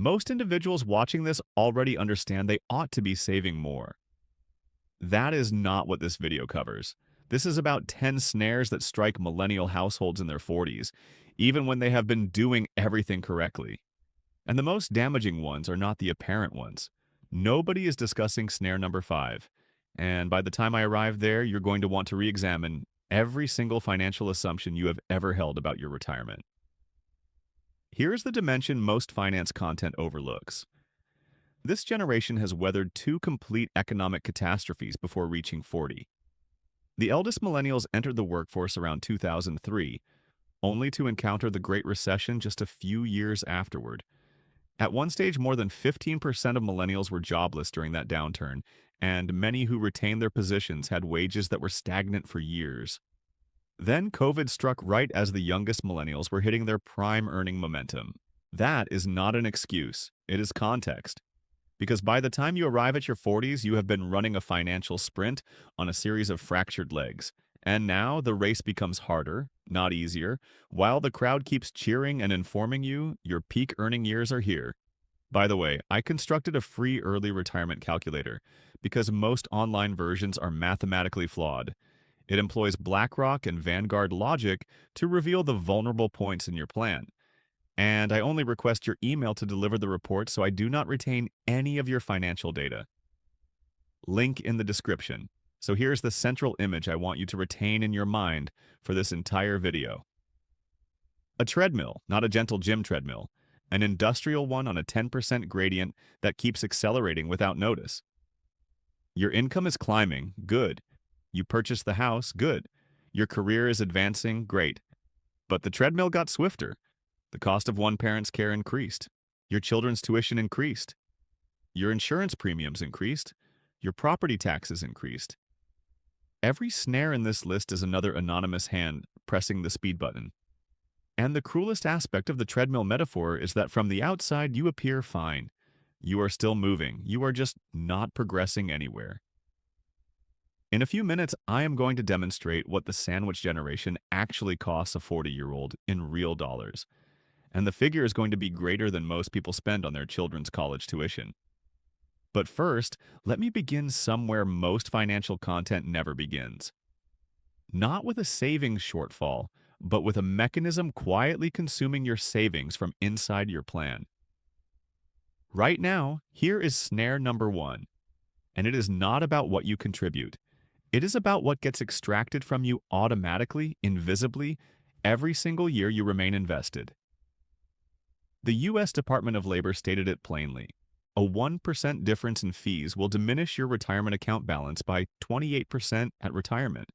Most individuals watching this already understand they ought to be saving more. That is not what this video covers. This is about 10 snares that strike millennial households in their 40s, even when they have been doing everything correctly. And the most damaging ones are not the apparent ones. Nobody is discussing snare number 5. And by the time I arrive there, you're going to want to re-examine every single financial assumption you have ever held about your retirement. Here's the dimension most finance content overlooks. This generation has weathered two complete economic catastrophes before reaching 40. The eldest millennials entered the workforce around 2003, only to encounter the Great Recession just a few years afterward. At one stage, more than 15% of millennials were jobless during that downturn, and many who retained their positions had wages that were stagnant for years. Then COVID struck right as the youngest millennials were hitting their prime earning momentum. That is not an excuse, it is context. Because by the time you arrive at your 40s, you have been running a financial sprint on a series of fractured legs. And now the race becomes harder, not easier. While the crowd keeps cheering and informing you, your peak earning years are here. By the way, I constructed a free early retirement calculator because most online versions are mathematically flawed. It employs BlackRock and Vanguard logic to reveal the vulnerable points in your plan. And I only request your email to deliver the report, so I do not retain any of your financial data. Link in the description. So here's the central image I want you to retain in your mind for this entire video. A treadmill, not a gentle gym treadmill. An industrial one on a 10% gradient that keeps accelerating without notice. Your income is climbing, good. You purchased the house, good. Your career is advancing, great. But the treadmill got swifter. The cost of one parent's care increased. Your children's tuition increased. Your insurance premiums increased. Your property taxes increased. Every snare in this list is another anonymous hand pressing the speed button. And the cruelest aspect of the treadmill metaphor is that from the outside you appear fine. You are still moving. You are just not progressing anywhere. In a few minutes, I am going to demonstrate what the sandwich generation actually costs a 40-year-old in real dollars. And the figure is going to be greater than most people spend on their children's college tuition. But first, let me begin somewhere most financial content never begins. Not with a savings shortfall, but with a mechanism quietly consuming your savings from inside your plan. Right now, here is snare number 1. And it is not about what you contribute. It is about what gets extracted from you automatically, invisibly, every single year you remain invested. The U.S. Department of Labor stated it plainly. A 1% difference in fees will diminish your retirement account balance by 28% at retirement.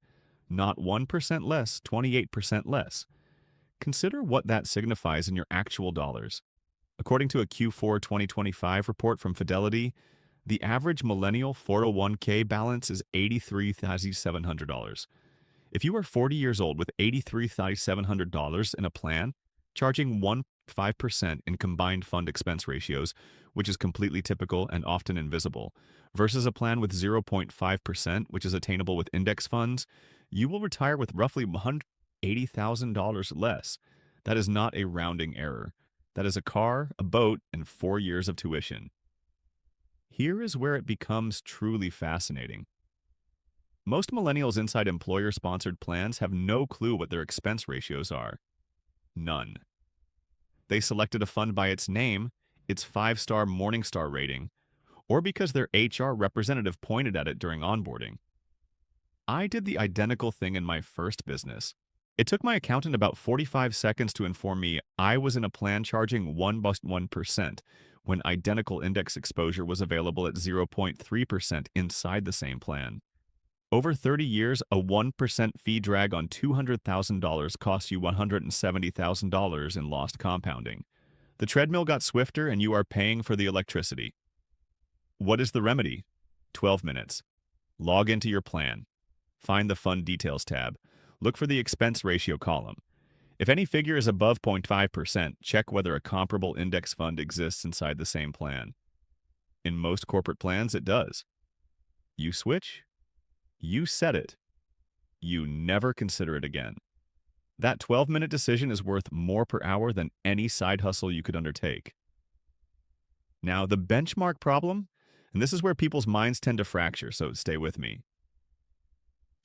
Not 1% less, 28% less. Consider what that signifies in your actual dollars. According to a Q4 2025 report from Fidelity, the average millennial 401k balance is $83,700. If you are 40 years old with $83,700 in a plan, charging 1.5% in combined fund expense ratios, which is completely typical and often invisible, versus a plan with 0.5%, which is attainable with index funds, you will retire with roughly $180,000 less. That is not a rounding error. That is a car, a boat, and 4 years of tuition. Here is where it becomes truly fascinating. Most millennials inside employer-sponsored plans have no clue what their expense ratios are. None. They selected a fund by its name, its 5-star Morningstar rating, or because their HR representative pointed at it during onboarding. I did the identical thing in my first business. It took my accountant about 45 seconds to inform me I was in a plan charging 1% when identical index exposure was available at 0.3% inside the same plan. Over 30 years, a 1% fee drag on $200,000 costs you $170,000 in lost compounding. The treadmill got swifter and you are paying for the electricity. What is the remedy? 12 minutes. Log into your plan. Find the Fund Details tab. Look for the expense ratio column. If any figure is above 0.5%, check whether a comparable index fund exists inside the same plan. In most corporate plans, it does. You switch. You set it. You never consider it again. That 12-minute decision is worth more per hour than any side hustle you could undertake. Now, the benchmark problem, and this is where people's minds tend to fracture, so stay with me.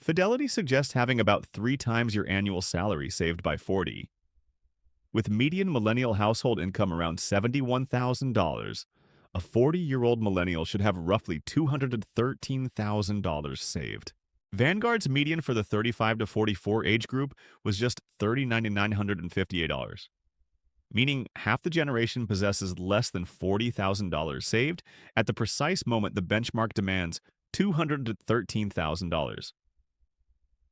Fidelity suggests having about 3 times your annual salary saved by 40. With median millennial household income around $71,000, a 40-year-old millennial should have roughly $213,000 saved. Vanguard's median for the 35 to 44 age group was just $30,958, meaning half the generation possesses less than $40,000 saved at the precise moment the benchmark demands $213,000.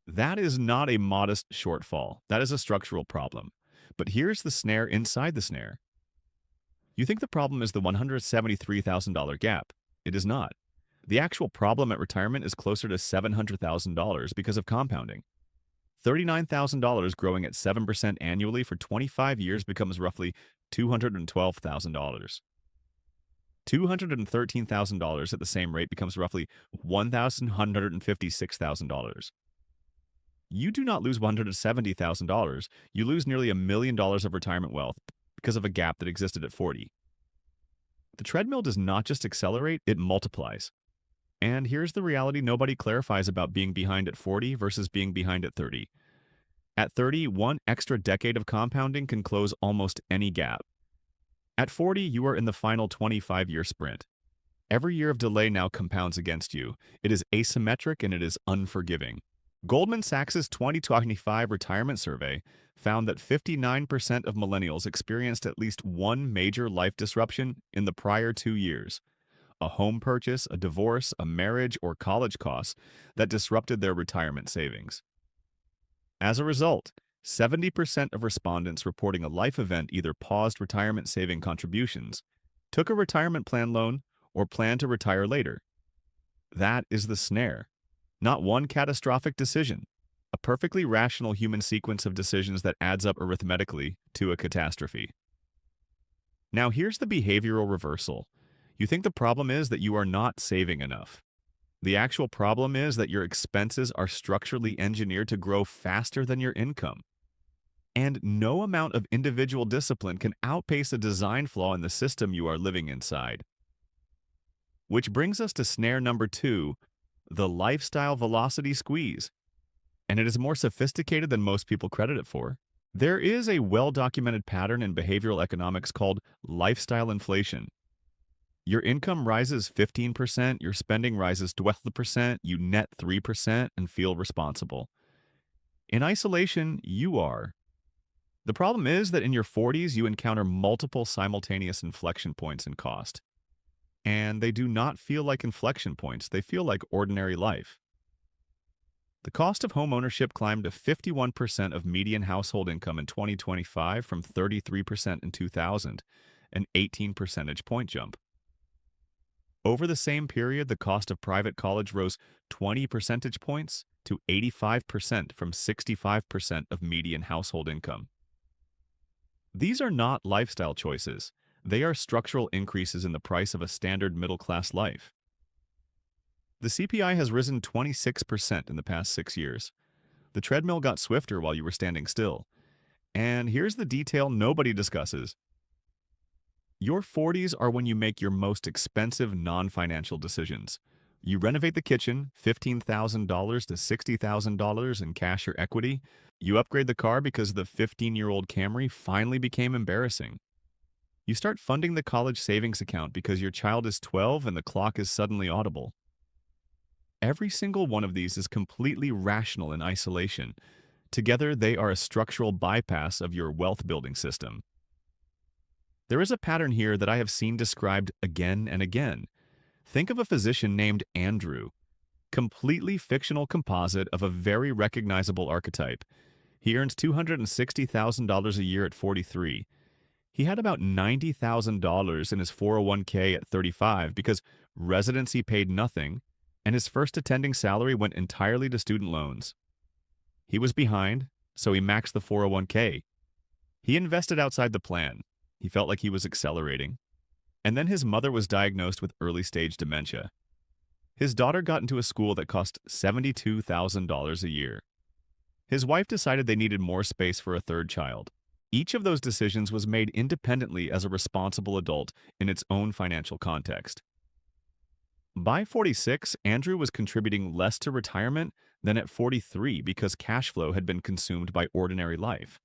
That is not a modest shortfall. That is a structural problem. But here's the snare inside the snare. You think the problem is the $173,000 gap. It is not. The actual problem at retirement is closer to $700,000 because of compounding. $39,000 growing at 7% annually for 25 years becomes roughly $212,000. $213,000 at the same rate becomes roughly $1,156,000. You do not lose $170,000, you lose nearly $1 million of retirement wealth because of a gap that existed at 40. The treadmill does not just accelerate, it multiplies. And here's the reality nobody clarifies about being behind at 40 versus being behind at 30. At 30, one extra decade of compounding can close almost any gap. At 40, you are in the final 25-year sprint. Every year of delay now compounds against you. It is asymmetric and it is unforgiving. Goldman Sachs' 2025 retirement survey found that 59% of millennials experienced at least one major life disruption in the prior 2 years. A home purchase, a divorce, a marriage, or college costs that disrupted their retirement savings. As a result, 70% of respondents reporting a life event either paused retirement saving contributions, took a retirement plan loan, or planned to retire later. That is the snare. Not one catastrophic decision, a perfectly rational human sequence of decisions that adds up arithmetically to a catastrophe. Now here's the behavioral reversal. You think the problem is that you are not saving enough. The actual problem is that your expenses are structurally engineered to grow faster than your income. And no amount of individual discipline can outpace a design flaw in the system you are living inside. Which brings us to snare number 2, the lifestyle velocity squeeze. And it is more sophisticated than most people credit it for. There is a well-documented pattern in behavioral economics called lifestyle inflation. Your income rises 15%, your spending rises 12%, you net 3% and feel responsible. In isolation, you are. The problem is that in your 40s, you encounter multiple simultaneous inflection points in cost. And they do not feel like inflection points, they feel like ordinary life. The cost of home ownership climbed to 51% of median household income in 2025 from 33% in 2000, an 18 percentage point jump. Over the same period, the cost of private college rose 20 percentage points to 85% from 65% of median household income. These are not lifestyle choices. They are structural increases in the price of a standard middle-class life. The CPI has risen 26% in the past 6 years. The treadmill got swifter while you were standing still. And here's the detail nobody discusses. Your 40s are when you make your most expensive non-financial decisions. You renovate the kitchen, $15,000 to $60,000 in cash or equity. You upgrade the car because the 15-year-old Camry finally became embarrassing. You start funding the college savings account because your child is 12 and the clock is suddenly audible. Every single one of these is completely rational in isolation. Together, they are a structural bypass of your wealth-building system. There is a pattern here that I have seen described again and again. Think of a physician named Andrew, completely fictional composite of a very recognizable archetype. He earns $260,000 a year at 43. He had about $90,000 in his 401k at 35 because residency paid nothing, and his first attending salary went entirely to student loans. He was behind, so he maxed the 401k. He invested outside the plan. He felt like he was accelerating. And then his mother was diagnosed with early-stage dementia. His daughter got into a school that cost $72,000 a year. His wife decided they needed more space for a third child. Each of those decisions was made independently as a responsible adult in its own financial context. By 46, Andrew was contributing less to retirement than at 43 because cash flow had been consumed by ordinary life.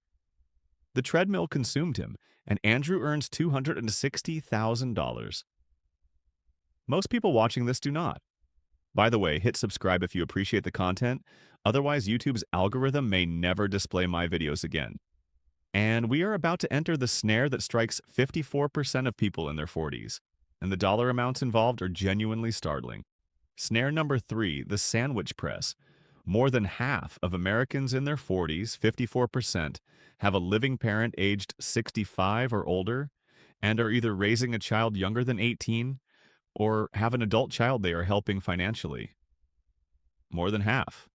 The treadmill consumed him, and Andrew earns $260,000. Most people watching this do not. By the way, hit subscribe if you appreciate the content, otherwise YouTube's algorithm may never display my videos again. And we are about to enter the snare that strikes 54% of people in their 40s, and the dollar amounts involved are genuinely startling. Snare number 3, the sandwich press. More than half of Americans in their 40s, 54%, have a living parent aged 65 or older and are either raising a child younger than 18 or have an adult child they are helping financially. More than half.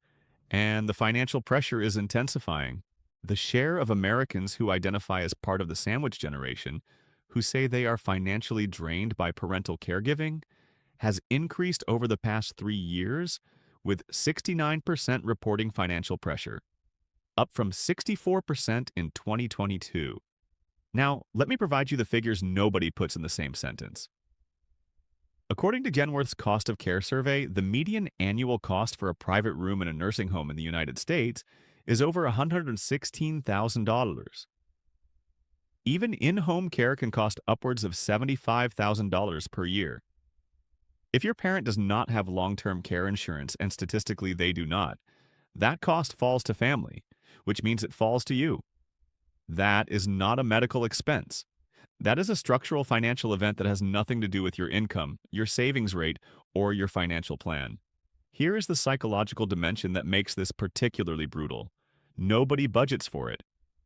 And the financial pressure is intensifying. The share of Americans who identify as part of the sandwich generation, who say they are financially drained by parental caregiving, has increased over the past 3 years, with 69% reporting financial pressure, up from 64% in 2022. Now, let me provide you the figures nobody puts in the same sentence. According to Genworth's Cost of Care survey, the median annual cost for a private room in a nursing home in the United States is over $116,000. Even in-home care can cost upwards of $75,000 per year. If your parent does not have long-term care insurance, and statistically they do not, that cost falls to family, which means it falls to you. That is not a medical expense. That is a structural financial event that has nothing to do with your income, your savings rate, or your financial plan. Here is the psychological dimension that makes this particularly brutal. Nobody budgets for it.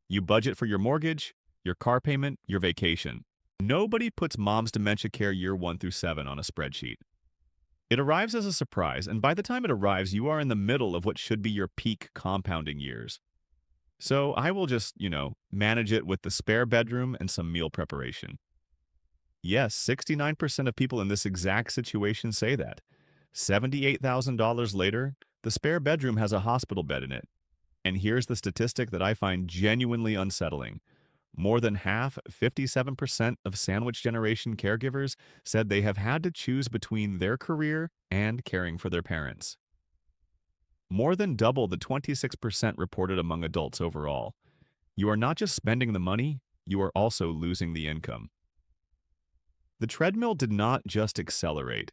You budget for your mortgage, your car payment, your vacation. Nobody puts mom's dementia care year 1 through 7 on a spreadsheet. It arrives as a surprise, and by the time it arrives, you are in the middle of what should be your peak compounding years. So I will just, manage it with the spare bedroom and some meal preparation. Yes, 69% of people in this exact situation say that. $78,000 later, the spare bedroom has a hospital bed in it. And here's the statistic that I find genuinely unsettling. More than half, 57% of sandwich generation caregivers said they have had to choose between their career and caring for their parents. More than double the 26% reported among adults overall. You are not just spending the money, you are also losing the income. The treadmill did not just accelerate.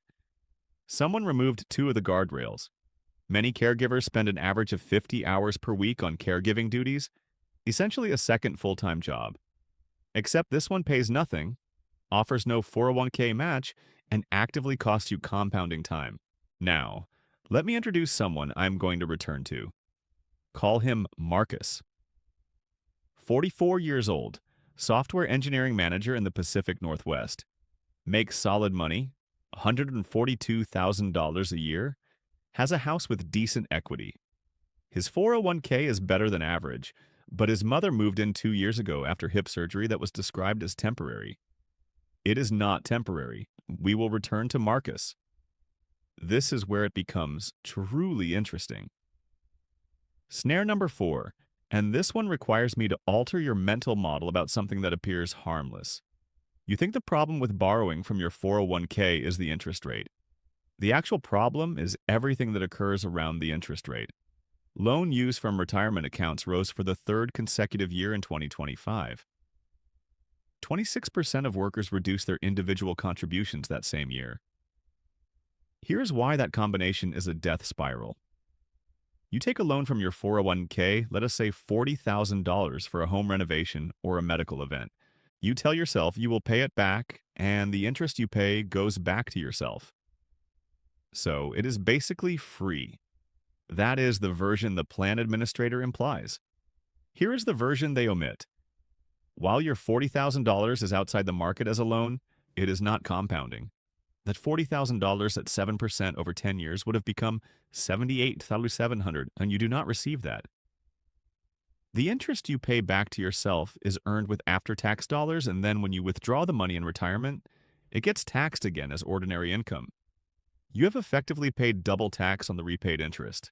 Someone removed 2 of the guardrails. Many caregivers spend an average of 50 hours per week on caregiving duties, essentially a second full-time job. Except this one pays nothing, offers no 401k match, and actively costs you compounding time. Now, let me introduce someone I'm going to return to. Call him Marcus. 44 years old, software engineering manager in the Pacific Northwest. Makes solid money, $142,000 a year, has a house with decent equity. His 401k is better than average, but his mother moved in 2 years ago after hip surgery that was described as temporary. It is not temporary. We will return to Marcus. This is where it becomes truly interesting. Snare number 4, and this one requires me to alter your mental model about something that appears harmless. You think the problem with borrowing from your 401k is the interest rate. The actual problem is everything that occurs around the interest rate. Loan use from retirement accounts rose for the 3rd consecutive year in 2025. 26% of workers reduced their individual contributions that same year. Here's why that combination is a death spiral. You take a loan from your 401k, let us say $40,000 for a home renovation or a medical event. You tell yourself you will pay it back, and the interest you pay goes back to yourself. So it is basically free. That is the version the plan administrator implies. Here is the version they omit. While your $40,000 is outside the market as a loan, it is not compounding. That $40,000 at 7% over 10 years would have become $78,700, and you do not receive that. The interest you pay back to yourself is earned with after-tax dollars, and then when you withdraw the money in retirement, it gets taxed again as ordinary income. You have effectively paid double tax on the repaid interest.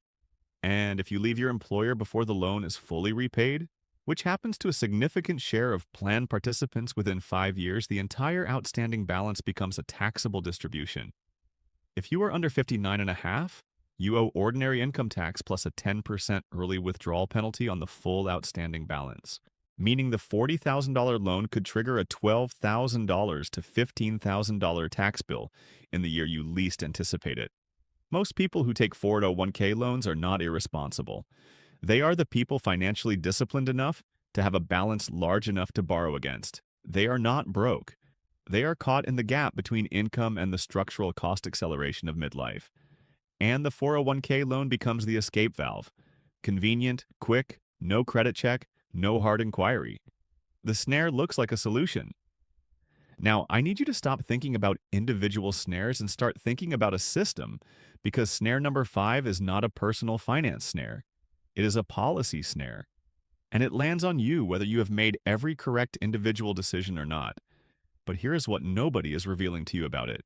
And if you leave your employer before the loan is fully repaid, which happens to a significant share of plan participants within 5 years, the entire outstanding balance becomes a taxable distribution. If you are under 59 and a half, you owe ordinary income tax plus a 10% early withdrawal penalty on the full outstanding balance, meaning the $40,000 loan could trigger a $12,000 to $15,000 tax bill in the year you least anticipate it. Most people who take 401k loans are not irresponsible. They are the people financially disciplined enough to have a balance large enough to borrow against. They are not broke. They are caught in the gap between income and the structural cost acceleration of midlife. And the 401k loan becomes the escape valve. Convenient, quick, no credit check, no hard inquiry. The snare looks like a solution. Now, I need you to stop thinking about individual snares and start thinking about a system, because snare number 5 is not a personal finance snare. It is a policy snare. And it lands on you whether you have made every correct individual decision or not. But here is what nobody is revealing to you about it.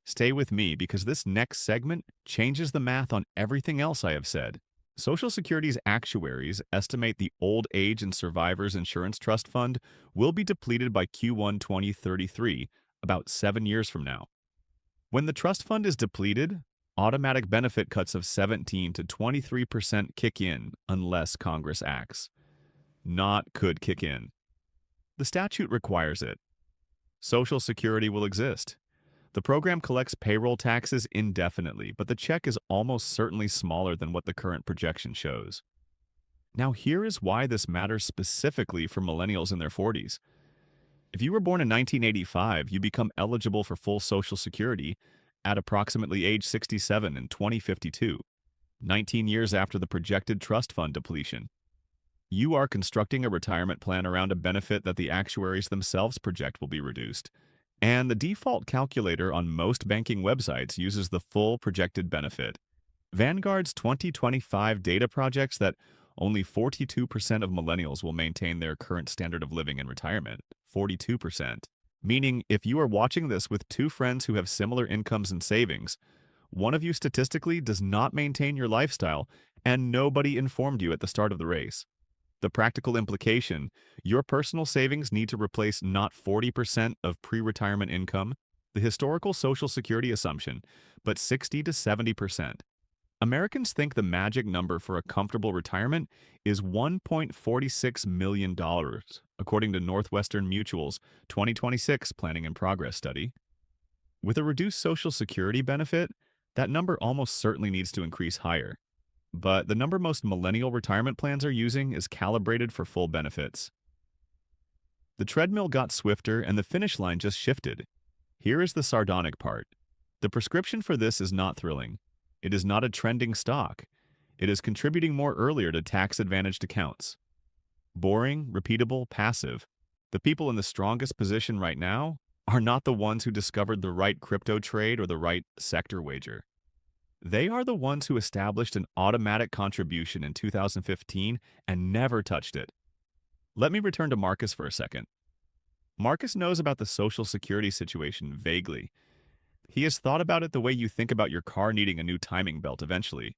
Stay with me, because this next segment changes the math on everything else I have said. Social Security's actuaries estimate the Old Age and Survivors Insurance Trust Fund will be depleted by Q1 2033, about 7 years from now. When the trust fund is depleted, automatic benefit cuts of 17 to 23% kick in unless Congress acts. Not could kick in. The statute requires it. Social Security will exist. The program collects payroll taxes indefinitely, but the check is almost certainly smaller than what the current projection shows. Now, here is why this matters specifically for millennials in their 40s. If you were born in 1985, you become eligible for full Social Security at approximately age 67 in 2052, 19 years after the projected trust fund depletion. You are constructing a retirement plan around a benefit that the actuaries themselves project will be reduced. And the default calculator on most banking websites uses the full projected benefit. Vanguard's 2025 data projects that only 42% of millennials will maintain their current standard of living in retirement. 42%. Meaning, if you are watching this with two friends who have similar incomes and savings, one of you statistically does not maintain your lifestyle, and nobody informed you at the start of the race. The practical implication: your personal savings need to replace not 40% of pre-retirement income, the historical Social Security assumption, but 60 to 70%. Americans think the magic number for a comfortable retirement is $1.46 million, according to Northwestern Mutual's 2026 Planning in Progress study. With a reduced Social Security benefit, that number almost certainly needs to increase higher. But the number most millennial retirement plans are using is calibrated for full benefits. The treadmill got swifter and the finish line just shifted. Here is the sardonic part. The prescription for this is not thrilling. It is not a trending stock. It is contributing more earlier to tax-advantaged accounts. Boring, repeatable, passive. The people in the strongest position right now are not the ones who discovered the right crypto trade or the right sector wager. They are the ones who established an automatic contribution in 2015 and never touched it. Let me return to Marcus for a second. Marcus knows about the Social Security situation vaguely. He has thought about it the way you think about your car needing a new timing belt eventually.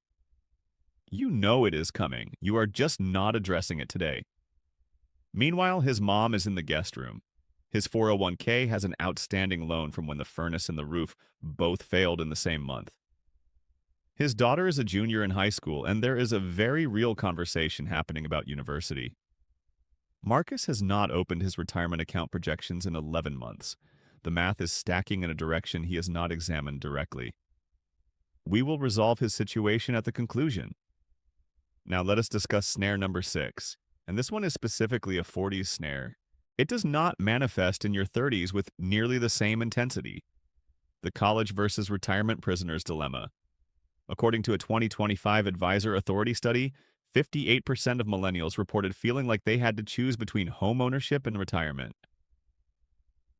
You know it is coming. You are just not addressing it today. Meanwhile, his mom is in the guest room. His 401k has an outstanding loan from when the furnace and the roof both failed in the same month. His daughter is a junior in high school, and there is a very real conversation happening about university. Marcus has not opened his retirement account projections in 11 months. The math is stacking in a direction he has not examined directly. We will resolve his situation at the conclusion. Now let us discuss snare number 6, and this one is specifically a 40s snare. It does not manifest in your 30s with nearly the same intensity. The college versus retirement prisoners dilemma. According to a 2025 Advisor Authority study, 58% of millennials reported feeling like they had to choose between home ownership and retirement.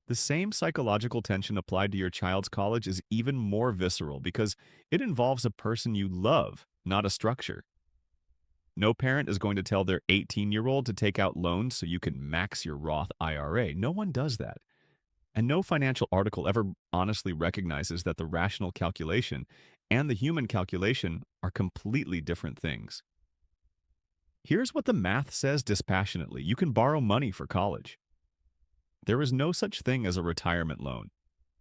The same psychological tension applied to your child's college is even more visceral because it involves a person you love, not a structure. No parent is going to tell their 18-year-old to take out loans so you can max your Roth IRA. No one does that. And no financial article ever honestly recognizes that the rational calculation and the human calculation are completely different things. Here's what the math says dispassionately. You can borrow money for college. There is no such thing as a retirement loan.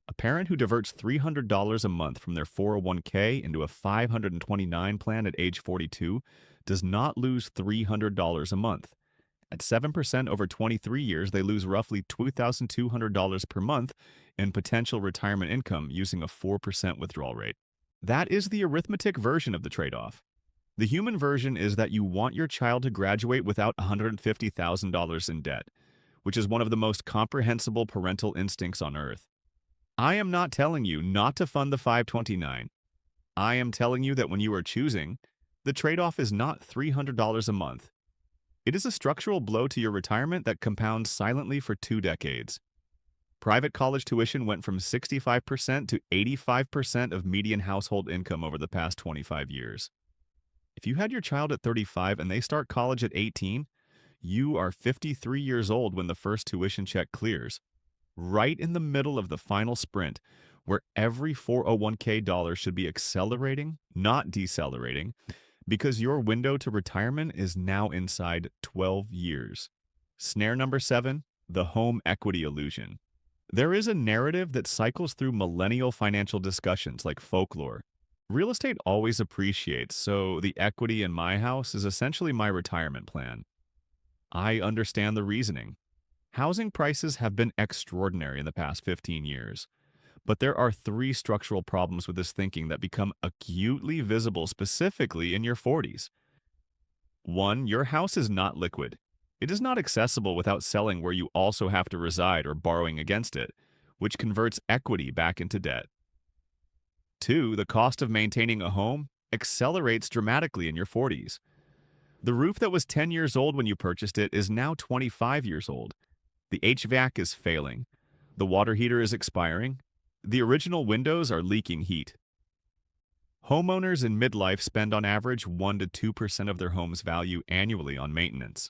A parent who diverts $300 a month from their 401k into a 529 plan at age 42 does not lose $300 a month. At 7% over 23 years, they lose roughly $2,200 per month in potential retirement income using a 4% withdrawal rate. That is the arithmetic version of the trade-off. The human version is that you want your child to graduate without $150,000 in debt, which is one of the most comprehensible parental instincts on earth. I am not telling you not to fund the 529. I am telling you that when you are choosing, the trade-off is not $300 a month. It is a structural blow to your retirement that compounds silently for 2 decades. Private college tuition went from 65% to 85% of median household income over the past 25 years. If you had your child at 35 and they start college at 18, you are 53 years old when the first tuition check clears, right in the middle of the final sprint, where every 401k dollar should be accelerating, not decelerating, because your window to retirement is now inside 12 years. Snare number 7, the home equity illusion. There is a narrative that cycles through millennial financial discussions like folklore. Real estate always appreciates, so the equity in my house is essentially my retirement plan. I understand the reasoning. Housing prices have been extraordinary in the past 15 years. But there are 3 structural problems with this thinking that become acutely visible specifically in your 40s. 1. Your house is not liquid. It is not accessible without selling where you also have to reside or borrowing against it, which converts equity back into debt. 2. The cost of maintaining a home accelerates dramatically in your 40s. The roof that was 10 years old when you purchased it is now 25 years old. The HVAC is failing. The water heater is expiring. The original windows are leaking heat. Homeowners in midlife spend on average 1 to 2% of their home's value annually on maintenance.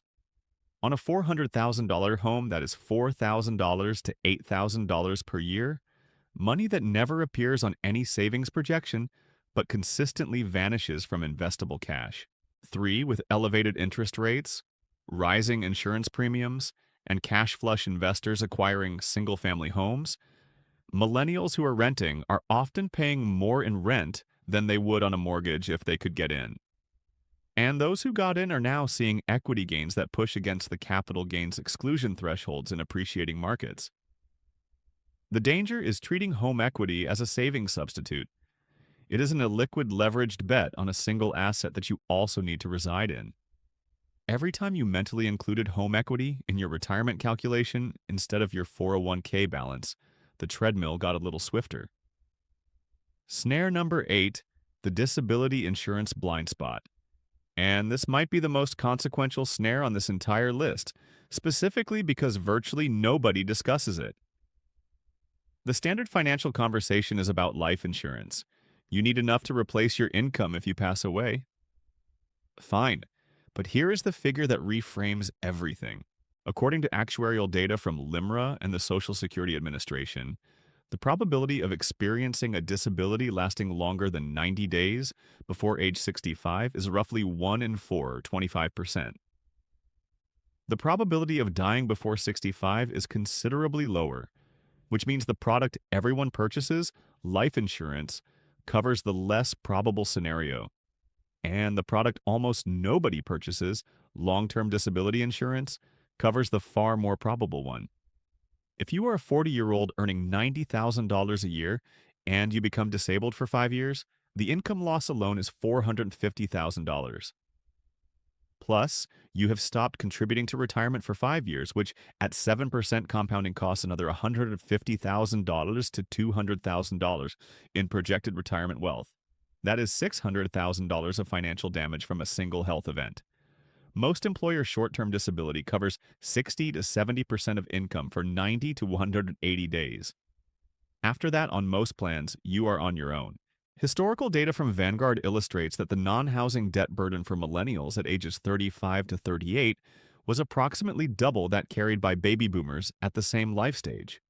On a $400,000 home, that is $4,000 to $8,000 per year, money that never appears on any savings projection but consistently vanishes from investable cash. 3. With elevated interest rates, rising insurance premiums, and cash flush investors acquiring single-family homes, millennials who are renting are often paying more in rent than they would on a mortgage if they could get in. And those who got in are now seeing equity gains that push against the capital gains exclusion thresholds in appreciating markets. The danger is treating home equity as a savings substitute. It is an illiquid leveraged bet on a single asset that you also need to reside in. Every time you mentally included home equity in your retirement calculation instead of your 401k balance, the treadmill got a little swifter. Snare number 8, the disability insurance blind spot. And this might be the most consequential snare on this entire list, specifically because virtually nobody discusses it. The standard financial conversation is about life insurance. You need enough to replace your income if you pass away. Fine, but here is the figure that reframes everything. According to actuarial data from LIMRA and the Social Security Administration, the probability of experiencing a disability lasting longer than 90 days before age 65 is roughly 1 in 4, or 25%. The probability of dying before 65 is considerably lower, which means the product everyone purchases, life insurance, covers the less probable scenario. And the product almost nobody purchases, long-term disability insurance, covers the far more probable one. If you are a 40-year-old earning $90,000 a year and you become disabled for 5 years, the income loss alone is $450,000. Plus, you have stopped contributing to retirement for 5 years, which at 7% compounding costs another $150,000 to $200,000 in projected retirement wealth. That is $600,000 of financial damage from a single health event. Most employer short-term disability covers 60 to 70% of income for 90 to 180 days. After that, on most plans, you are on your own. Historical data from Vanguard illustrates that the non-housing debt burden for millennials at ages 35 to 38 was approximately double that carried by baby boomers at the same life stage.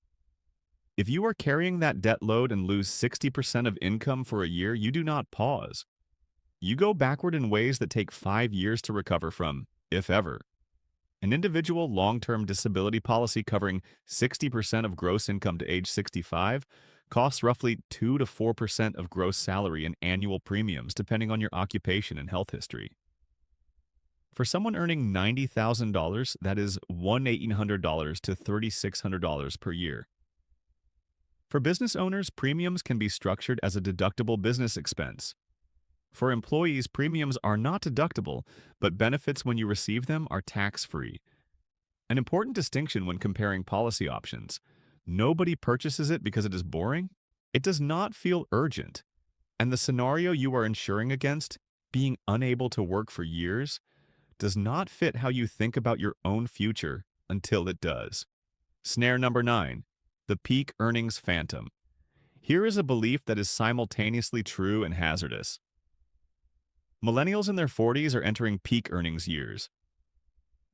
If you are carrying that debt load and lose 60% of income for a year, you do not pause. You go backward in ways that take 5 years to recover from, if ever. An individual long-term disability policy covering 60% of gross income to age 65 costs roughly 2 to 4% of gross salary in annual premiums, depending on your occupation and health history. For someone earning $90,000, that is $1,800 to $3,600 per year. For business owners, premiums can be structured as a deductible business expense. For employees, premiums are not deductible, but benefits when you receive them are tax-free. An important distinction when comparing policy options. Nobody purchases it because it is boring. It does not feel urgent. And the scenario you are insuring against, being unable to work for years, does not fit how you think about your own future until it does. Snare number 9, the peak earnings phantom. Here is a belief that is simultaneously true and hazardous. Millennials in their 40s are entering peak earnings years.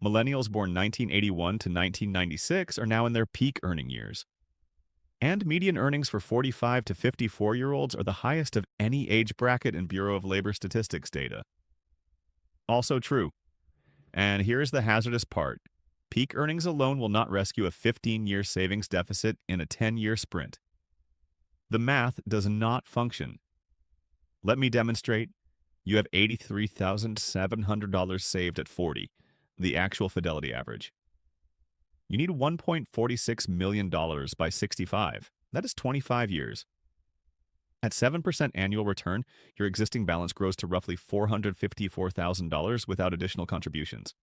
Millennials born 1981 to 1996 are now in their peak earning years. And median earnings for 45 to 54-year-olds are the highest of any age bracket in Bureau of Labor Statistics data. Also true. And here's the hazardous part. Peak earnings alone will not rescue a 15-year savings deficit in a 10-year sprint. The math does not function. Let me demonstrate. You have $83,700 saved at 40, the actual Fidelity average. You need $1.46 million by 65. That is 25 years. At 7% annual return, your existing balance grows to roughly $454,000 without additional contributions.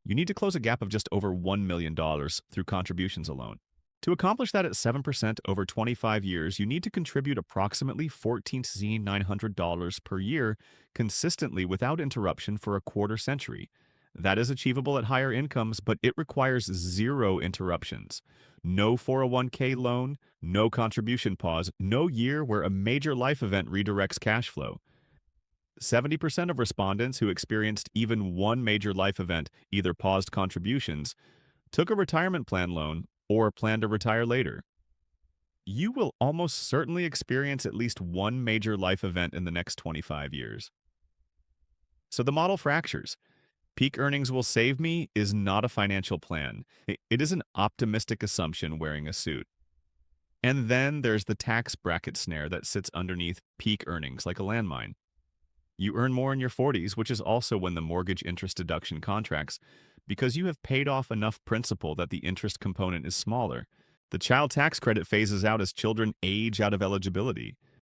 You need to close a gap of just over $1 million through contributions alone. To accomplish that at 7% over 25 years, you need to contribute approximately $14,900 per year consistently without interruption for a quarter century. That is achievable at higher incomes, but it requires zero interruptions. No 401k loan, no contribution pause, no year where a major life event redirects cash flow. 70% of respondents who experienced even one major life event either paused contributions, took a retirement plan loan, or plan to retire later. You will almost certainly experience at least one major life event in the next 25 years. So the model fractures. Peak earnings will save me is not a financial plan. It is an optimistic assumption wearing a suit. And then there's the tax bracket snare that sits underneath peak earnings like a landmine. You earn more in your 40s, which is also when the mortgage interest deduction contracts, because you have paid off enough principal that the interest component is smaller. The child tax credit phases out as children age out of eligibility.